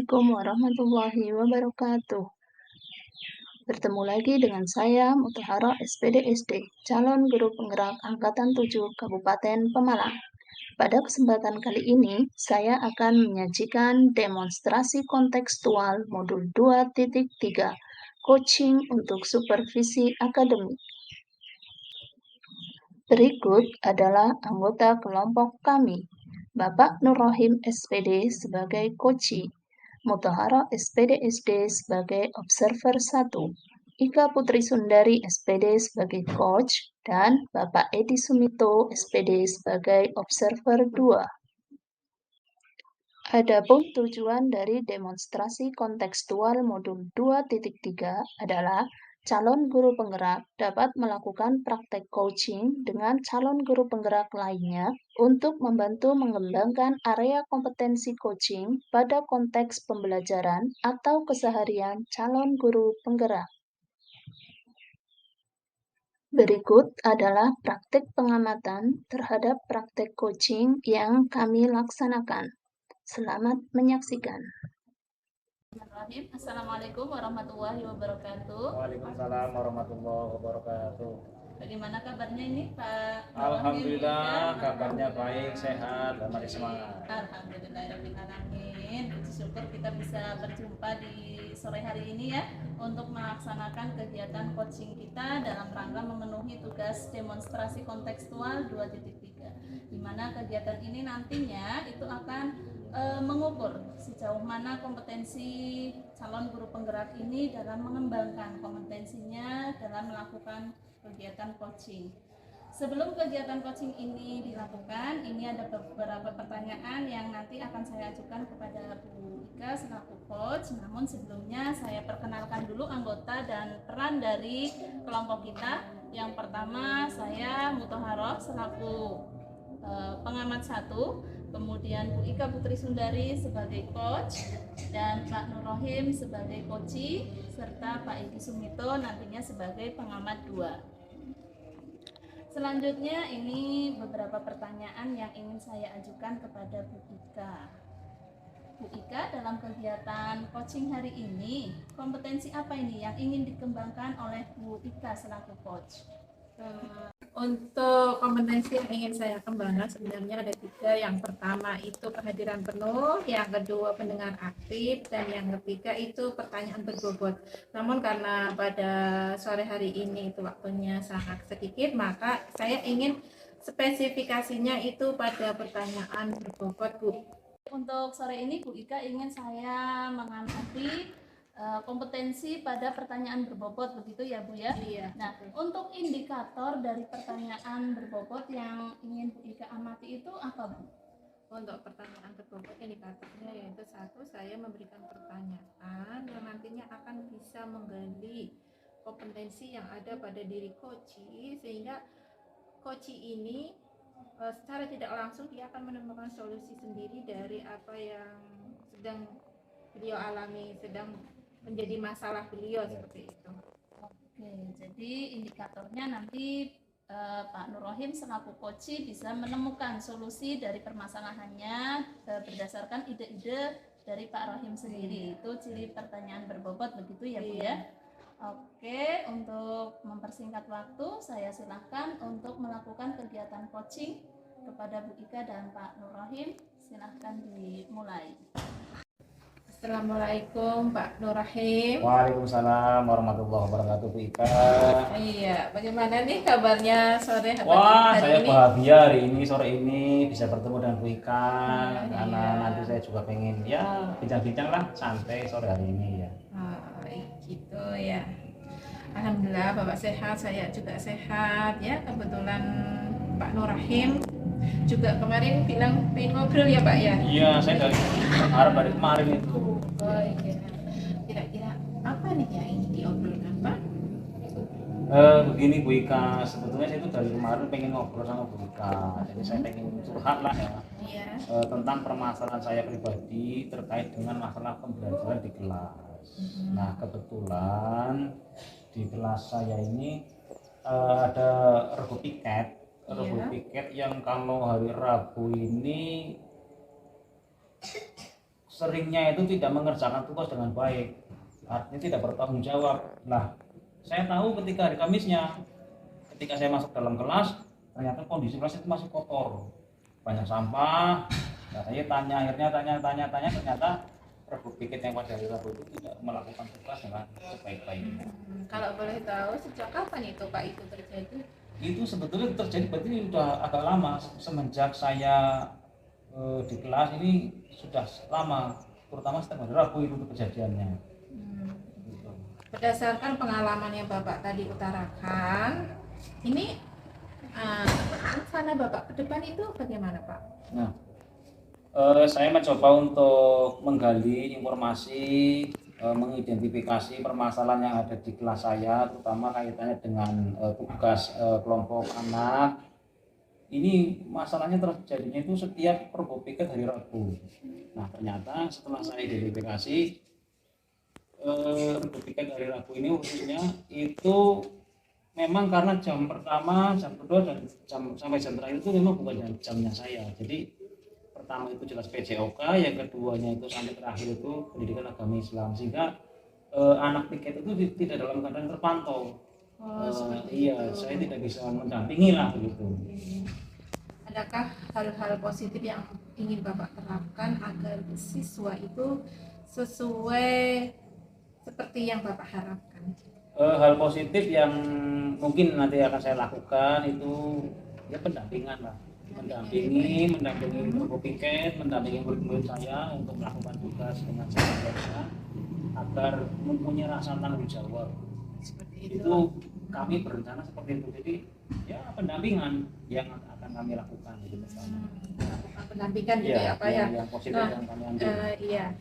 Assalamualaikum warahmatullahi wabarakatuh. Bertemu lagi dengan saya, Mutahara SPD SD, calon guru penggerak Angkatan 7 Kabupaten Pemalang. Pada kesempatan kali ini, saya akan menyajikan demonstrasi kontekstual modul 2.3, coaching untuk supervisi akademik. Berikut adalah anggota kelompok kami. Bapak Nur Rohim SPD sebagai coach, Mutahara SPD SD sebagai observer 1, Ika Putri Sundari SPD sebagai coach, dan Bapak Edi Sumito SPD sebagai observer 2. Adapun tujuan dari demonstrasi kontekstual modul 2.3 adalah calon guru penggerak dapat melakukan praktek coaching dengan calon guru penggerak lainnya untuk membantu mengembangkan area kompetensi coaching pada konteks pembelajaran atau keseharian calon guru penggerak. Berikut adalah praktik pengamatan terhadap praktek coaching yang kami laksanakan. Selamat menyaksikan. Assalamualaikum warahmatullahi wabarakatuh. Waalaikumsalam warahmatullahi wabarakatuh. Bagaimana kabarnya ini Pak? Alhamdulillah kabarnya baik, sehat, dan masih semangat. Alhamdulillahirobbilalamin. Puji syukur kita bisa berjumpa di sore hari ini ya untuk melaksanakan kegiatan coaching kita dalam rangka memenuhi tugas demonstrasi kontekstual 2.3, di mana kegiatan ini nantinya itu akan mengukur sejauh mana kompetensi calon guru penggerak ini dalam mengembangkan kompetensinya dalam melakukan kegiatan coaching. Sebelum kegiatan coaching ini dilakukan, ini ada beberapa pertanyaan yang nanti akan saya ajukan kepada Bu Ika selaku coach. Namun sebelumnya saya perkenalkan dulu anggota dan peran dari kelompok kita. Yang pertama saya Mutahara selaku pengamat 1, kemudian Bu Ika Putri Sundari sebagai coach, dan Pak Nur Rohim sebagai coachee, serta Pak Edi Sumito nantinya sebagai pengamat 2. Selanjutnya ini beberapa pertanyaan yang ingin saya ajukan kepada Bu Ika. Bu Ika, dalam kegiatan coaching hari ini, kompetensi apa ini yang ingin dikembangkan oleh Bu Ika selaku coach? Untuk kompetensi yang ingin saya kembangkan sebenarnya ada 3. Yang pertama itu kehadiran penuh, yang kedua pendengar aktif, dan yang ketiga itu pertanyaan berbobot. Namun karena pada sore hari ini itu waktunya sangat sedikit, maka saya ingin spesifikasinya itu pada pertanyaan berbobot, Bu. Untuk sore ini Bu Ika ingin saya mengamati kompetensi pada pertanyaan berbobot, begitu ya Bu ya? Iya. Nah, untuk indikator dari pertanyaan berbobot yang ingin Bu Ika amati itu apa Bu? Untuk pertanyaan berbobot indikatornya yaitu 1, saya memberikan pertanyaan yang nantinya akan bisa menggali kompetensi yang ada pada diri coachee, sehingga coachee ini secara tidak langsung dia akan menemukan solusi sendiri dari apa yang sedang beliau alami, sedang menjadi masalah beliau, seperti itu. Oke, jadi indikatornya nanti Pak Nur Rohim selaku coachee bisa menemukan solusi dari permasalahannya berdasarkan ide-ide dari Pak Rohim sendiri. Itu ciri pertanyaan berbobot, begitu ya Bu ya? Oke, untuk mempersingkat waktu, saya silahkan untuk melakukan kegiatan coaching kepada Bu Ika dan Pak Nur Rohim. Silahkan dimulai. Assalamualaikum Pak Nur Rohim. Waalaikumsalam warahmatullahi wabarakatuh, Bu Ika. Iya, bagaimana nih kabarnya sore hari Wah, hari saya ini? bahagia hari ini, sore ini bisa bertemu dengan Bu Ika, karena iya. nanti saya juga pengen ya bincang-bincang lah santai sore hari ini ya. Gitu ya. Alhamdulillah Bapak sehat, saya juga sehat ya. Kebetulan Pak Nur Rohim juga kemarin bilang pengen ngobrol ya Pak ya. Iya, saya dari kemarin itu. Oh iya. Kira-kira apa nih yang ingin diobrolkan Pak? Begini Bu Ika, sebetulnya saya itu dari kemarin pengen ngobrol sama Bu Ika, jadi saya pengen curhat lah ya. Iya. Tentang permasalahan saya pribadi terkait dengan masalah pembelajaran di kelas. Nah, kebetulan di kelas saya ini ada rebut tiket yang kalau hari Rabu ini seringnya itu tidak mengerjakan tugas dengan baik, artinya tidak bertanggung jawab. Nah, saya tahu ketika hari Kamisnya, ketika saya masuk dalam kelas, ternyata kondisi kelas itu masih kotor, banyak sampah. Nah, saya akhirnya tanya, ternyata Rabu Pikit yang pada hari Rabu itu tidak melakukan tugas dengan sebaik-baiknya. Kalau boleh tahu sejak kapan itu Pak itu terjadi? Itu sebetulnya terjadi berarti sudah agak lama, semenjak saya di kelas ini sudah lama, terutama setiap hari Rabu itu kejadiannya. Gitu. Berdasarkan pengalaman yang Bapak tadi utarakan, ini rencana Bapak ke depan itu bagaimana Pak? Nah, saya mencoba untuk menggali informasi, mengidentifikasi permasalahan yang ada di kelas saya, terutama kaitannya dengan tugas kelompok anak. Ini masalahnya terjadinya itu setiap Rabu Piket hari Rabu. Nah, ternyata setelah saya identifikasi Rabu Piket hari Rabu ini khususnya itu memang karena jam pertama, jam kedua dan sampai jam terakhir itu memang bukan jamnya saya. Jadi pertama itu jelas PJOK, yang keduanya itu sampai terakhir itu pendidikan agama Islam, sehingga anak piket itu tidak dalam keadaan terpantau. Iya, saya tidak bisa mendampingi lah begitu. Adakah hal-hal positif yang ingin Bapak terapkan agar siswa itu sesuai seperti yang Bapak harapkan? Hal positif yang mungkin nanti akan saya lakukan itu ya pendampingan lah, mendampingi guru piket, mendampingi murid-murid saya untuk melakukan tugas dengan sangat biasa agar mempunyai rasa tanggung jawab. Seperti Itu kami berencana seperti itu. Jadi ya pendampingan yang akan kami lakukan itu bersama. Melakukan pendampingan gitu ya Pak ya. Yang positif yang kami ambil. Iya.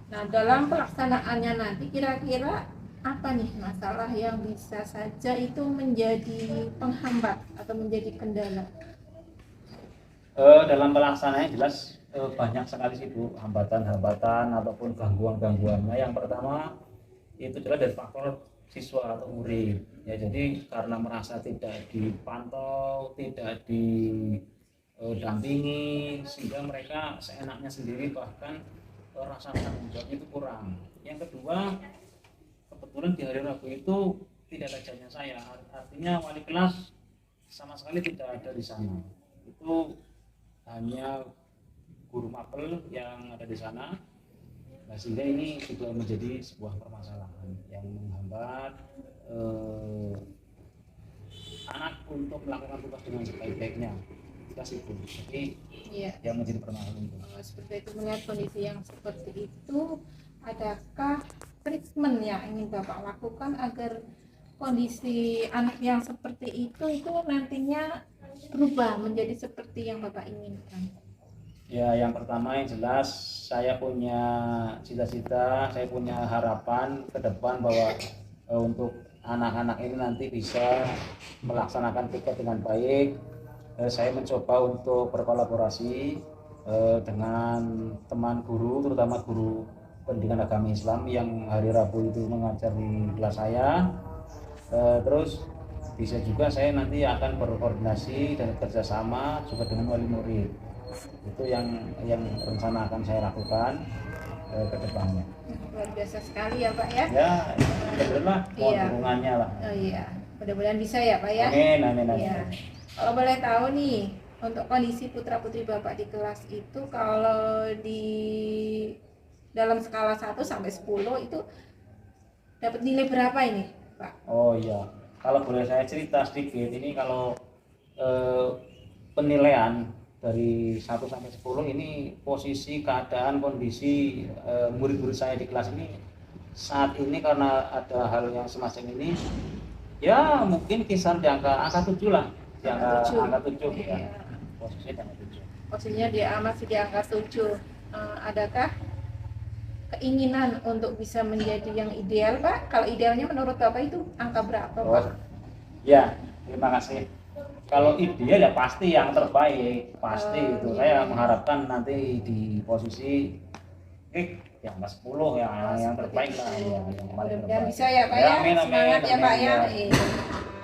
Nah, dalam pelaksanaannya nanti kira-kira apa nih masalah yang bisa saja itu menjadi penghambat atau menjadi kendala? Dalam pelaksanaannya jelas banyak sekali sih Bu, hambatan-hambatan ataupun gangguan-gangguannya. Yang pertama itu jelas dari faktor siswa atau murid ya, jadi karena merasa tidak dipantau, tidak didampingi, sehingga mereka seenaknya sendiri, bahkan rasa tanggung jawabnya itu kurang. Yang kedua, kebetulan di hari Rabu itu tidak ada jamnya saya, artinya wali kelas sama sekali tidak ada di sana, itu hanya guru mapel yang ada di sana. Nah, sehingga ini juga menjadi sebuah permasalahan yang menghambat anak untuk melakukan tugas dengan sebaik-baiknya. Itu. Jadi yang menjadi permasalahan itu. Seperti itu, melihat kondisi yang seperti itu, adakah treatment yang ingin Bapak lakukan agar kondisi anak yang seperti itu nantinya berubah menjadi seperti yang Bapak inginkan? Ya, yang pertama yang jelas saya punya cita-cita, saya punya harapan ke depan bahwa untuk anak-anak ini nanti bisa melaksanakan piket dengan baik. Saya mencoba untuk berkolaborasi dengan teman guru, terutama guru pendidikan agama Islam yang hari Rabu itu mengajar di kelas saya. Terus bisa juga saya nanti akan berkoordinasi dan kerjasama juga dengan wali murid. Itu yang rencana akan saya lakukan ke depannya. Luar biasa sekali ya Pak ya. Ya, alhamdulillah mohon dukungannya lah. Oh iya, mudah-mudahan bisa ya Pak ya. Amin. Iya. Kalau boleh tahu nih, untuk kondisi putra-putri Bapak di kelas itu kalau di dalam skala 1 sampai 10 itu dapat nilai berapa ini, Pak? Oh iya, kalau boleh saya cerita sedikit, ini kalau penilaian dari 1 sampai 10 ini posisi keadaan kondisi murid-murid saya di kelas ini saat ini, karena ada hal yang semacam ini ya mungkin kisar di angka 7 lah, di angka 7 ya. Posisinya di angka 7. Posisinya masih di angka 7. Adakah keinginan untuk bisa menjadi yang ideal Pak? Kalau idealnya menurut Bapak itu angka berapa Pak? Ya, terima kasih. Kalau ideal ya pasti yang terbaik, pasti itu. Saya mengharapkan nanti di posisi yang 10 yang terbaik lah, yang paling terbaik. Bisa ya Pak ya. Amin, semangat ya Pak ya.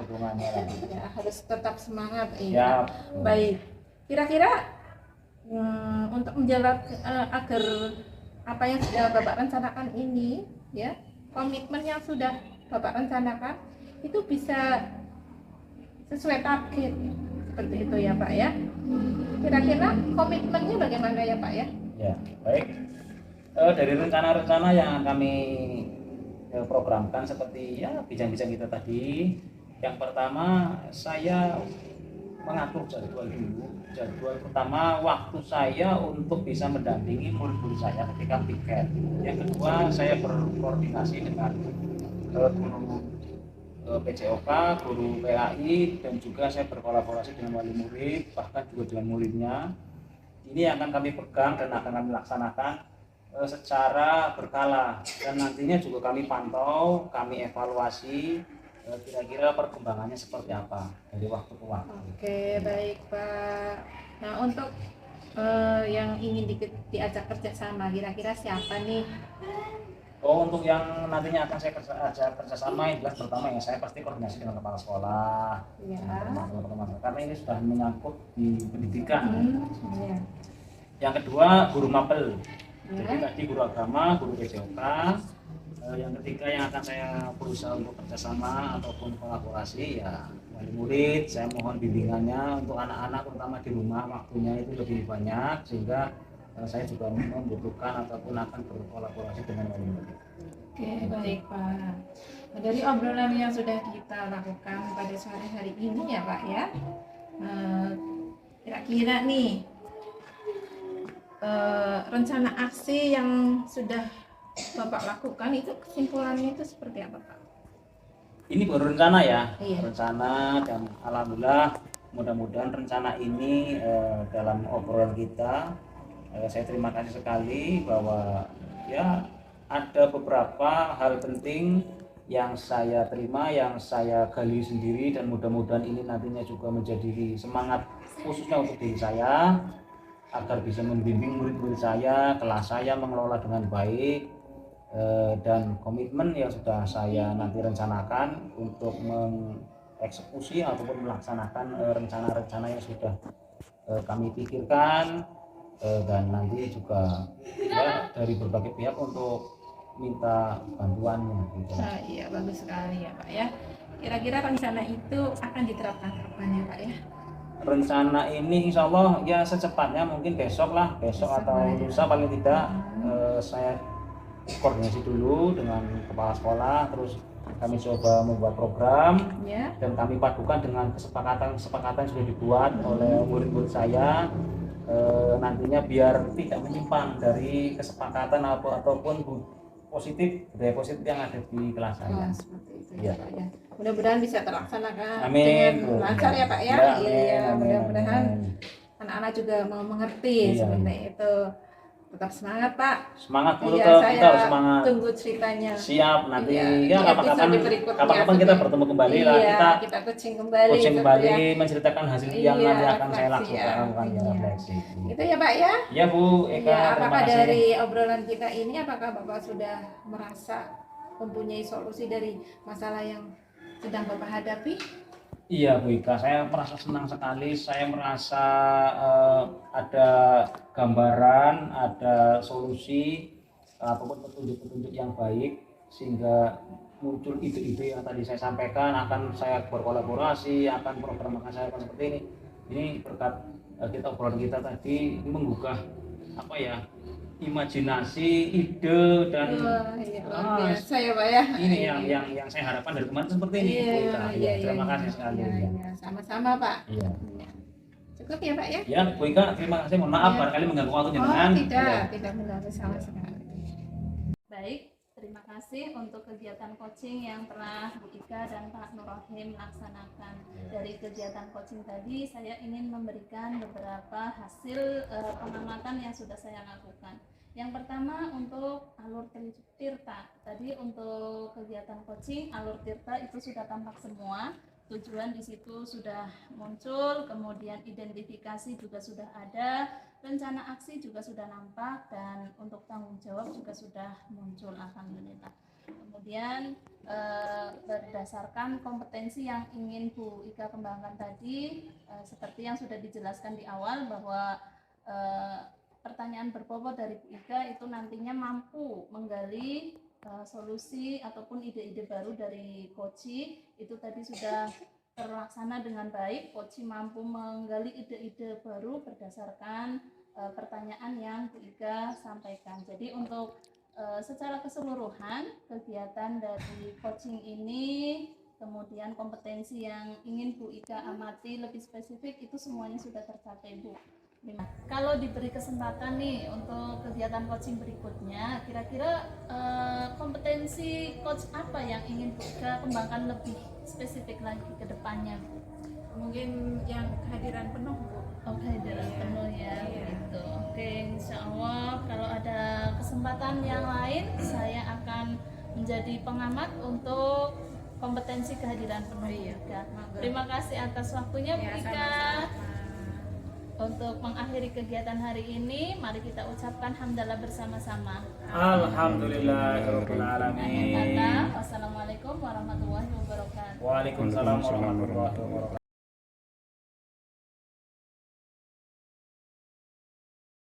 Hubungannya ya harus tetap semangat ya. Baik. Kira-kira untuk menjalankan agar apa yang sudah Bapak rencanakan ini, ya, komitmen yang sudah Bapak rencanakan itu bisa sesuai target, seperti itu ya Pak ya. Kira-kira komitmennya bagaimana ya Pak ya? Ya, baik. Dari rencana-rencana yang kami programkan seperti ya bincang-bincang kita tadi, yang pertama saya mengatur jadwal dulu. Jadwal pertama waktu saya untuk bisa mendampingi murid-murid saya ketika piket. Yang kedua saya berkoordinasi dengan guru PJOK, guru PAI, dan juga saya berkolaborasi dengan wali murid, bahkan juga dengan muridnya. Ini yang akan kami pegang dan akan kami laksanakan secara berkala, dan nantinya juga kami pantau, kami evaluasi kira-kira perkembangannya seperti apa dari waktu ke waktu. Oke, baik Pak. Nah, untuk yang ingin diajak kerjasama, kira-kira siapa nih? Oh, untuk yang nantinya akan saya ajak kerjasama, yang jelas pertama ya saya pasti koordinasi dengan kepala sekolah, Ya. teman-teman, karena ini sudah menyangkut di pendidikan. Ya. Yang kedua guru mapel, Ya. jadi tadi guru agama, guru PJOK. Yang ketiga yang akan saya berusaha untuk kerjasama ataupun kolaborasi ya wali murid. Saya mohon bimbingannya untuk anak-anak terutama di rumah, waktunya itu lebih banyak, sehingga saya juga membutuhkan ataupun akan berkolaborasi dengan wali murid. Oke, baik Pak. Nah, dari obrolan yang sudah kita lakukan pada sore hari ini ya Pak ya, kira-kira nih rencana aksi yang sudah Bapak lakukan itu kesimpulannya itu seperti apa Pak? Ini baru rencana ya, Iya. rencana, dan alhamdulillah mudah-mudahan rencana ini dalam obrolan kita, saya terima kasih sekali bahwa ya ada beberapa hal penting yang saya terima, yang saya gali sendiri, dan mudah-mudahan ini nantinya juga menjadi semangat khususnya untuk diri saya agar bisa membimbing murid-murid saya, kelas saya mengelola dengan baik. Dan komitmen yang sudah saya nanti rencanakan untuk mengeksekusi ataupun melaksanakan rencana-rencana yang sudah kami pikirkan, dan nanti juga ya dari berbagai pihak untuk minta bantuannya gitu. Nah, iya bagus sekali ya Pak ya. Kira-kira rencana itu akan diterapkan kapan ya Pak ya? Rencana ini insya Allah ya secepatnya, mungkin besok atau lusa paling tidak. Saya koordinasi dulu dengan kepala sekolah, terus kami coba membuat program Ya. dan kami padukan dengan kesepakatan yang sudah dibuat oleh murid-murid saya, nantinya biar tidak menyimpang dari kesepakatan ataupun budaya positif yang ada di kelas saya. Seperti itu Ya. Pak ya. Mudah-mudahan bisa terlaksanakan Amin. dengan lancar ya Pak ya. Ya, Iya, amin, mudah-mudahan amin. anak-anak juga mau mengerti Iya. seperti itu. Tetap semangat Pak. Semangat Iya, tetap, saya kita harus semangat. tunggu ceritanya. Siap, nanti Iya, ya di kapan-kapan episode berikutnya kita sudah. bertemu kembali lah, Iya, kita kita coaching kembali. coaching gitu kembali ya. menceritakan hasil yang Iya, nanti akan saya refleksi ya. lakukan Iya. refleksi. Itu ya Pak ya. Ya Bu Eka, Ya, terima apakah kasih. dari obrolan kita ini apakah Bapak sudah merasa mempunyai solusi dari masalah yang sedang Bapak hadapi? Iya Bu Ika, saya merasa senang sekali. Saya merasa ada gambaran, ada solusi ataupun petunjuk-petunjuk yang baik, sehingga muncul ide-ide yang tadi saya sampaikan, akan saya berkolaborasi, akan program akan saya akan seperti ini. Ini berkat kita obrolan kita tadi, ini menggugah apa ya, imajinasi, ide, dan Iya, luar biasa ya Pak ya. ini yang saya harapkan dari kemarin seperti ini. Iya, Bu Ika. iya, Terima iya, kasih sekali. iya, iya. Sama-sama Pak. Iya. Iya. Cukup ya Pak ya? Ya, Bu Ika, terima kasih. Mohon maaf Iya. barangkali mengganggu waktu Oh, jenengan. tidak mengganggu sama sekali. Baik, terima kasih untuk kegiatan coaching yang telah Bu Ika dan Pak Nurrohim laksanakan. Dari kegiatan coaching tadi, saya ingin memberikan beberapa hasil pengamatan yang sudah saya lakukan. Yang pertama untuk alur tirta. Tadi untuk kegiatan coaching, alur tirta itu sudah tampak semua. Tujuan di situ sudah muncul, kemudian identifikasi juga sudah ada, rencana aksi juga sudah nampak, dan untuk tanggung jawab juga sudah muncul, alhamdulillah. Kemudian berdasarkan kompetensi yang ingin Bu Ika kembangkan tadi, seperti yang sudah dijelaskan di awal bahwa pertanyaan berbobot dari Bu Ika itu nantinya mampu menggali solusi ataupun ide-ide baru dari Koci. Itu tadi sudah terlaksana dengan baik. Koci mampu menggali ide-ide baru berdasarkan pertanyaan yang Bu Ika sampaikan. Jadi untuk secara keseluruhan kegiatan dari coaching ini, kemudian kompetensi yang ingin Bu Ika amati lebih spesifik itu semuanya sudah tercapai, Bu. Kalau diberi kesempatan nih untuk kegiatan coaching berikutnya, kira-kira kompetensi coach apa yang ingin Bu Ika kembangkan lebih spesifik lagi ke depannya, Bu? Mungkin yang kehadiran penuh, Bu. Oh, kehadiran penuh ya, begitu. Oke, insya Allah kalau ada kesempatan yang lain, saya akan menjadi pengamat untuk kompetensi kehadiran penuh. Terima kasih atas waktunya, Bu Ika. Untuk mengakhiri kegiatan hari ini, mari kita ucapkan hamdalah bersama-sama. Alhamdulillahirabbil alamin. Wassalamualaikum warahmatullahi wabarakatuh. Waalaikumsalam warahmatullahi wabarakatuh.